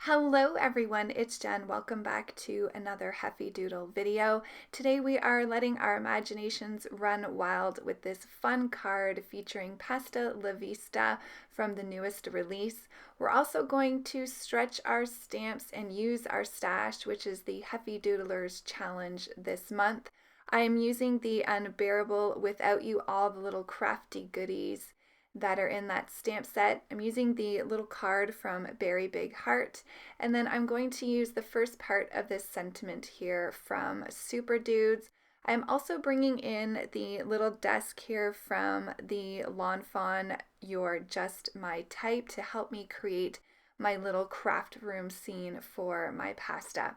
Hello everyone, it's Jen. Welcome back to another Heffy Doodle video. Today we are letting our imaginations run wild with this fun card featuring Pasta La Vista from the newest release. We're also going to stretch our stamps and use our stash, which is the Heffy Doodlers Challenge this month. I am using the Unbearable Without You, all the little crafty goodies that are in that stamp set. I'm using the little card from Beary Big Heart, and then I'm going to use the first part of this sentiment here from Super Dudes. I'm also bringing in the little desk here from the Lawn Fawn, You're Just My Type, to help me create my little craft room scene for my pasta.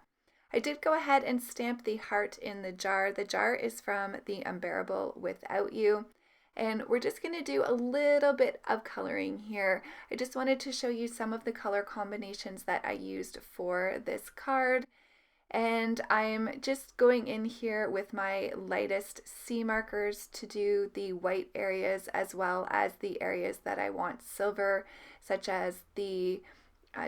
I did go ahead and stamp the heart in the jar. The jar is from the Unbearable Without You. And we're just going to do a little bit of coloring here. I just wanted to show you some of the color combinations that I used for this card. And I'm just going in here with my lightest C markers to do the white areas as well as the areas that I want silver, such as the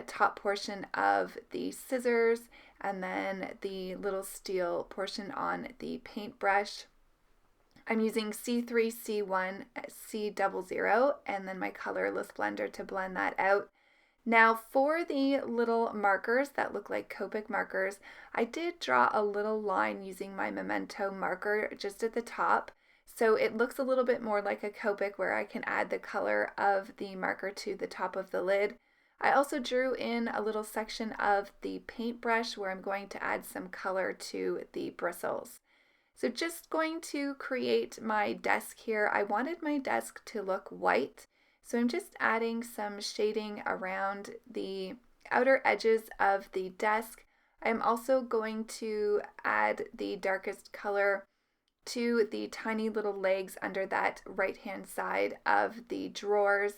top portion of the scissors and then the little steel portion on the paintbrush. I'm using C3, C1, C00, and then my colorless blender to blend that out. Now for the little markers that look like Copic markers, I did draw a little line using my Memento marker just at the top. So it looks a little bit more like a Copic where I can add the color of the marker to the top of the lid. I also drew in a little section of the paintbrush where I'm going to add some color to the bristles. So just going to create my desk here. I wanted my desk to look white, so I'm just adding some shading around the outer edges of the desk. I'm also going to add the darkest color to the tiny little legs under that right-hand side of the drawers.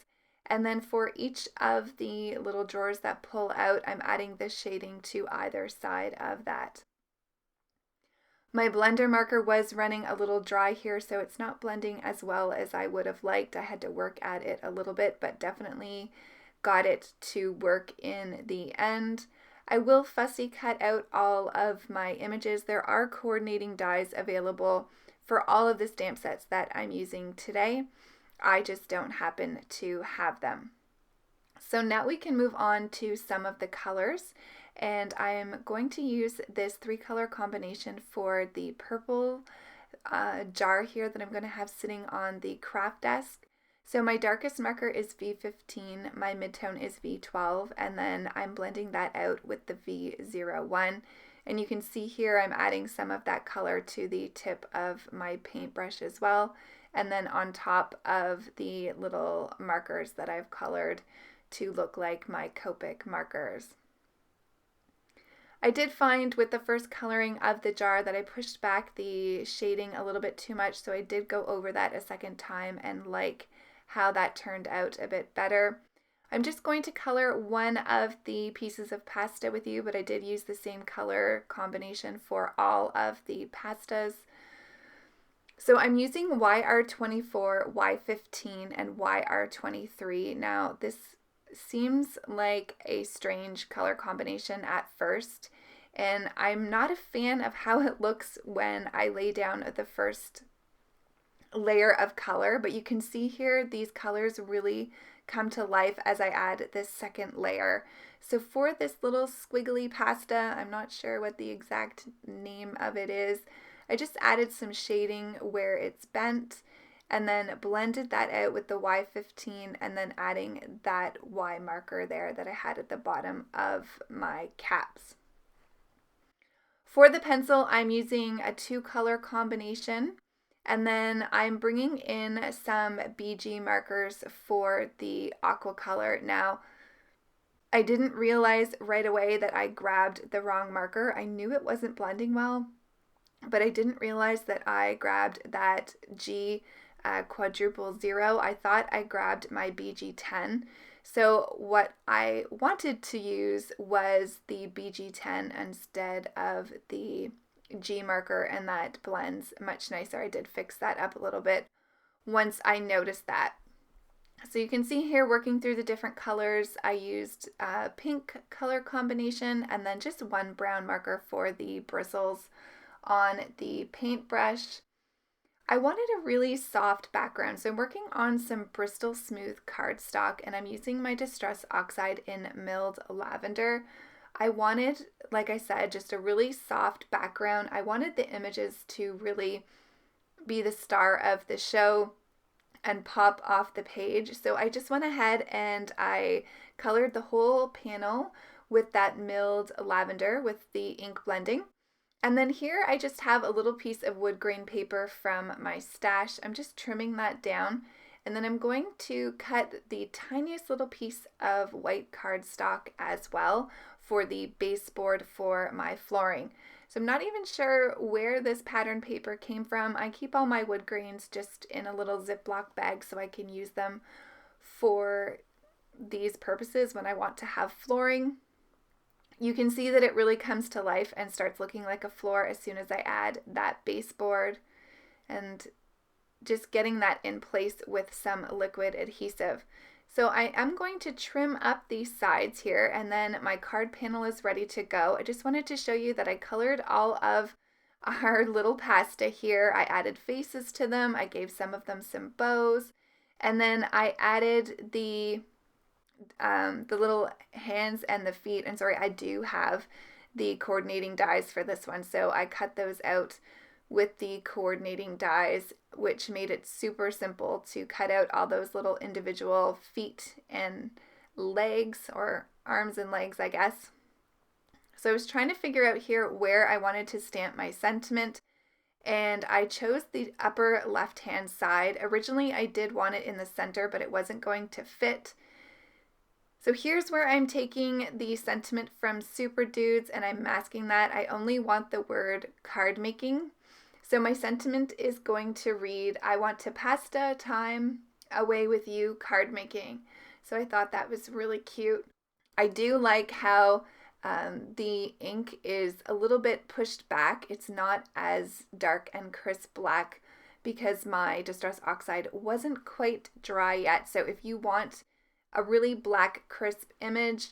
And then for each of the little drawers that pull out, I'm adding the shading to either side of that. My blender marker was running a little dry here, so it's not blending as well as I would have liked. I had to work at it a little bit, but definitely got it to work in the end. I will fussy cut out all of my images. There are coordinating dies available for all of the stamp sets that I'm using today. I just don't happen to have them. So now we can move on to some of the colors. And I am going to use this 3-color combination for the purple jar here that I'm going to have sitting on the craft desk. So my darkest marker is V15, my midtone is V12, and then I'm blending that out with the V01. And you can see here I'm adding some of that color to the tip of my paintbrush as well, and then on top of the little markers that I've colored to look like my Copic markers. I did find with the first coloring of the jar that I pushed back the shading a little bit too much, so I did go over that a second time and like how that turned out a bit better. I'm just going to color one of the pieces of pasta with you, but I did use the same color combination for all of the pastas. So I'm using YR24, Y15, and YR23. Now this seems like a strange color combination at first, and I'm not a fan of how it looks when I lay down the first layer of color, but you can see here these colors really come to life as I add this second layer. So for this little squiggly pasta, I'm not sure what the exact name of it is, I just added some shading where it's bent and then blended that out with the Y15 and then adding that Y marker there that I had at the bottom of my caps. For the pencil, I'm using a 2-color combination, and then I'm bringing in some BG markers for the aqua color. Now, I didn't realize right away that I grabbed the wrong marker. I knew it wasn't blending well, but I didn't realize that I grabbed that G quadruple 0. I thought I grabbed my BG10. So what I wanted to use was the BG10 instead of the G marker, and that blends much nicer. I did fix that up a little bit once I noticed that. So you can see here working through the different colors, I used a pink color combination and then just one brown marker for the bristles on the paintbrush. I wanted a really soft background, so I'm working on some Bristol Smooth cardstock and I'm using my Distress Oxide in Milled Lavender. I wanted, like I said, just a really soft background. I wanted the images to really be the star of the show and pop off the page. So I just went ahead and I colored the whole panel with that milled lavender with the ink blending. And then here I just have a little piece of wood grain paper from my stash. I'm just trimming that down. And then I'm going to cut the tiniest little piece of white cardstock as well for the baseboard for my flooring. So I'm not even sure where this pattern paper came from. I keep all my wood grains just in a little Ziploc bag so I can use them for these purposes when I want to have flooring. You can see that it really comes to life and starts looking like a floor as soon as I add that baseboard and just getting that in place with some liquid adhesive. So I am going to trim up these sides here and then my card panel is ready to go. I just wanted to show you that I colored all of our little pasta here. I added faces to them. I gave some of them some bows and then I added the little hands and the feet. And sorry, I do have the coordinating dies for this one. So I cut those out with the coordinating dies, which made it super simple to cut out all those little individual feet and legs, or arms and legs, I guess. So I was trying to figure out here where I wanted to stamp my sentiment, and I chose the upper left-hand side. Originally, I did want it in the center, but it wasn't going to fit. So here's where I'm taking the sentiment from Super Dudes and I'm masking that. I only want the word card making. So my sentiment is going to read, I want to pasta time away with you card making. So I thought that was really cute. I do like how the ink is a little bit pushed back. It's not as dark and crisp black because my Distress Oxide wasn't quite dry yet. So if you want a really black crisp image,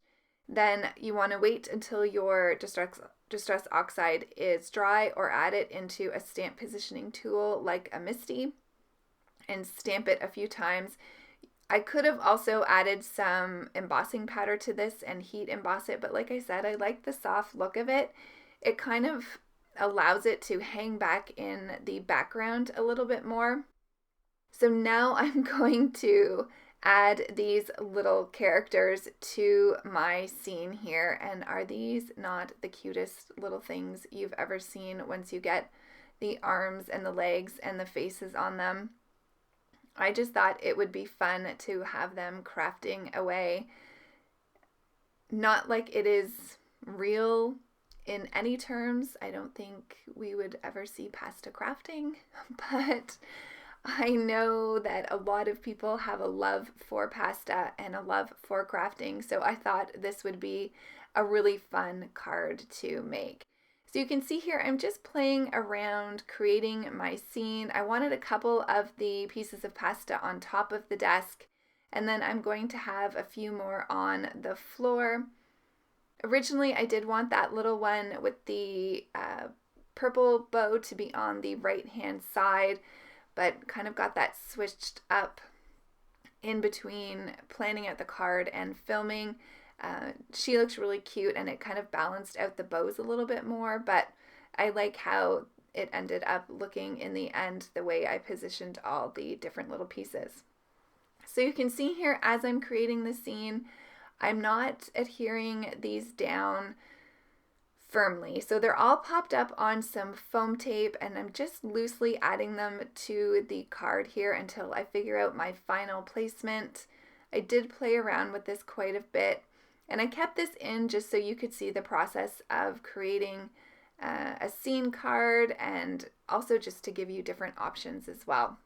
then you want to wait until your Distress Oxide is dry or add it into a stamp positioning tool like a Misty and stamp it a few times. I could have also added some embossing powder to this and heat emboss it, but like I said, I like the soft look of it. It kind of allows it to hang back in the background a little bit more. So now I'm going to add these little characters to my scene here. And are these not the cutest little things you've ever seen once you get the arms and the legs and the faces on them? I just thought it would be fun to have them crafting away. Not like it is real in any terms. I don't think we would ever see pasta crafting, but I know that a lot of people have a love for pasta and a love for crafting, so I thought this would be a really fun card to make. So you can see here I'm just playing around creating my scene. I wanted a couple of the pieces of pasta on top of the desk, and then I'm going to have a few more on the floor. Originally I did want that little one with the purple bow to be on the right hand side, but kind of got that switched up in between planning out the card and filming. She looks really cute and it kind of balanced out the bows a little bit more, but I like how it ended up looking in the end, the way I positioned all the different little pieces. So you can see here as I'm creating the scene, I'm not adhering these down firmly. So they're all popped up on some foam tape and I'm just loosely adding them to the card here until I figure out my final placement. I did play around with this quite a bit and I kept this in just so you could see the process of creating a scene card and also just to give you different options as well.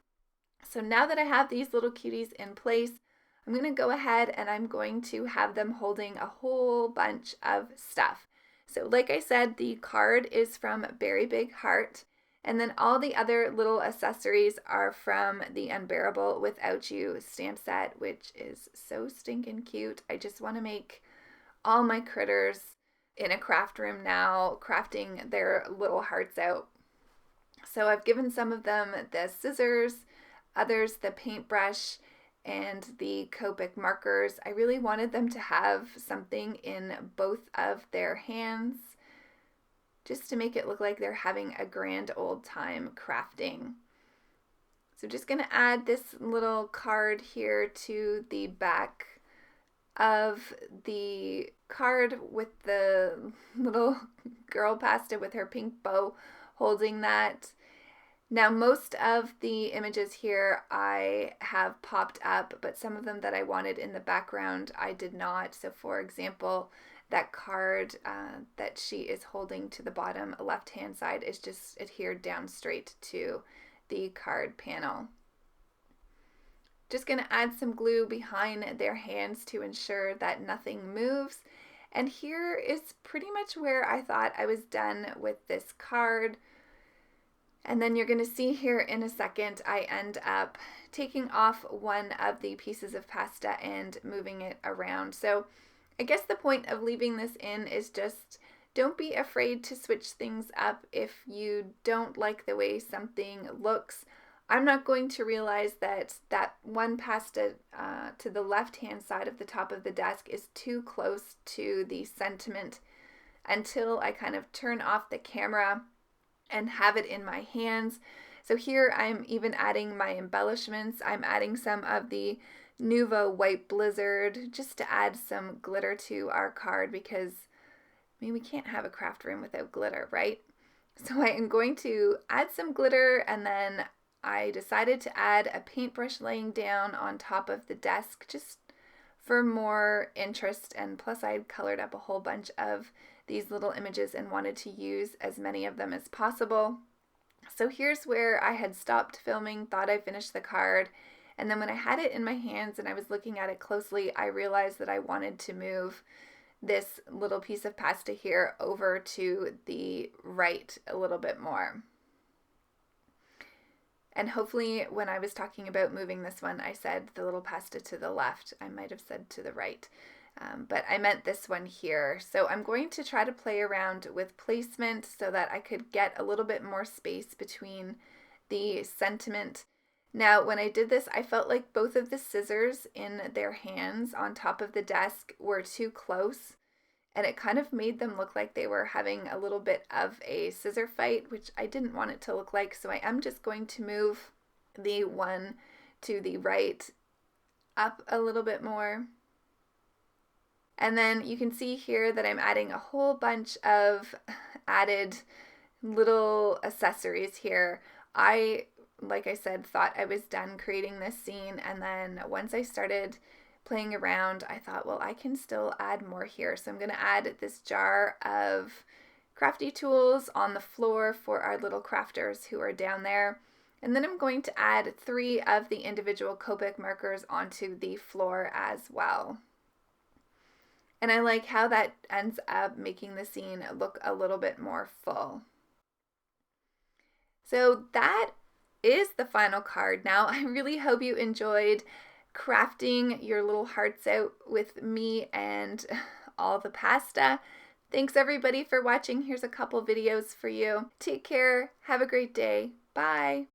So now that I have these little cuties in place, I'm going to go ahead and I'm going to have them holding a whole bunch of stuff. So like I said, the card is from Berry Big Heart, And then all the other little accessories are from the Unbearable Without You stamp set, which is so stinking cute. I just want to make all my critters in a craft room now, crafting their little hearts out. So I've given some of them the scissors, others the paintbrush, and the Copic markers. I really wanted them to have something in both of their hands, just to make it look like they're having a grand old time crafting. So just going to add this little card here to the back of the card with the little girl pasta with her pink bow holding that. Now most of the images here I have popped up, but some of them that I wanted in the background I did not. So for example, that card that she is holding to the bottom left hand side is just adhered down straight to the card panel. Just going to add some glue behind their hands to ensure that nothing moves. And here is pretty much where I thought I was done with this card. And then you're going to see here in a second, I end up taking off one of the pieces of pasta and moving it around. So I guess the point of leaving this in is just don't be afraid to switch things up if you don't like the way something looks. I'm not going to realize that that one pasta to the left-hand side of the top of the desk is too close to the sentiment until I kind of turn off the camera and have it in my hands. So here I'm even adding my embellishments. I'm adding some of the Nuvo White Blizzard just to add some glitter to our card, because I mean, we can't have a craft room without glitter, right? So I am going to add some glitter, and then I decided to add a paintbrush laying down on top of the desk just for more interest, and plus I had colored up a whole bunch of these little images and wanted to use as many of them as possible. So here's where I had stopped filming, thought I finished the card, and then when I had it in my hands and I was looking at it closely, I realized that I wanted to move this little piece of pasta here over to the right a little bit more. And hopefully when I was talking about moving this one, I said the little pasta to the left. I might have said to the right, but I meant this one here. So I'm going to try to play around with placement so that I could get a little bit more space between the sentiment. Now, when I did this, I felt like both of the scissors in their hands on top of the desk were too close, and it kind of made them look like they were having a little bit of a scissor fight, which I didn't want it to look like. So I am just going to move the one to the right up a little bit more. And then you can see here that I'm adding a whole bunch of added little accessories here. Like I said, thought I was done creating this scene, and then once I started playing around, I thought, well, I can still add more here. So I'm going to add this jar of crafty tools on the floor for our little crafters who are down there. And then I'm going to add 3 of the individual Copic markers onto the floor as well. And I like how that ends up making the scene look a little bit more full. So that is the final card. Now, I really hope you enjoyed crafting your little hearts out with me and all the pasta. Thanks everybody for watching. Here's a couple videos for you. Take care. Have a great day. Bye.